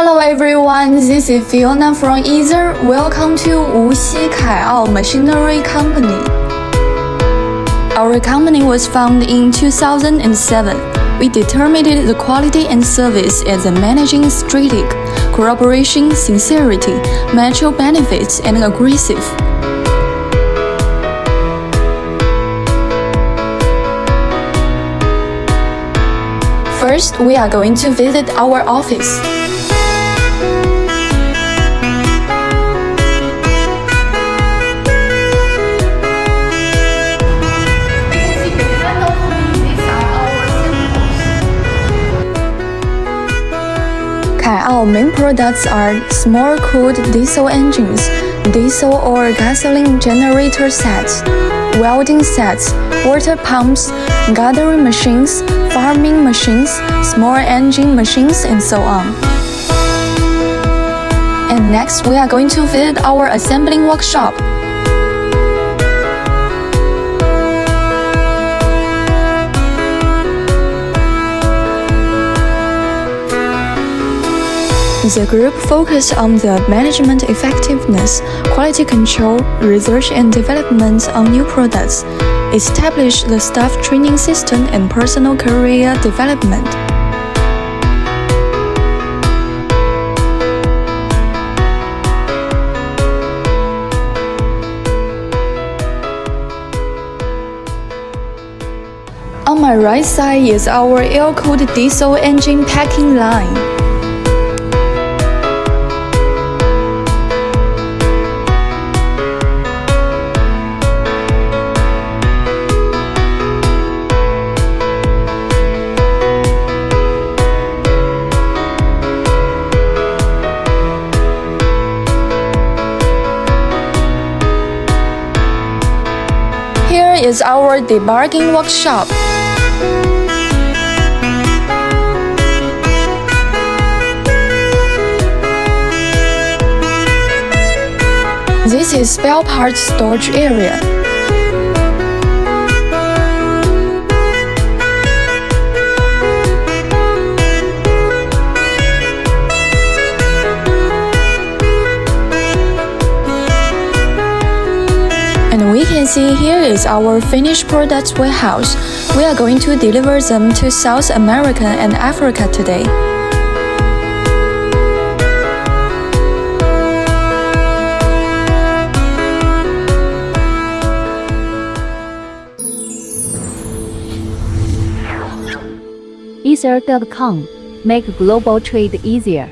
Hello everyone, this is Fiona from Ether. Welcome to Wuxi Kaiao Machinery Company. Our company was founded in 2007. We determined the quality and service as a managing strategic, cooperation, sincerity, mutual benefits, and aggressive. First, we are going to visit our office. Kaiao main products are small cooled diesel engines, diesel or gasoline generator sets, welding sets, water pumps, gathering machines, farming machines, small engine machines, and so on. And next, we are going to visit our assembling workshop. The group focuses on the management effectiveness, quality control, research and development on new products, establish the staff training system and personal career development. On my right side is our air-cooled diesel engine packing line. Here is our debugging workshop. This is spare parts storage area. And we can see here is our finished products warehouse. We are going to deliver them to South America and Africa today. Ether.com. Make global trade easier.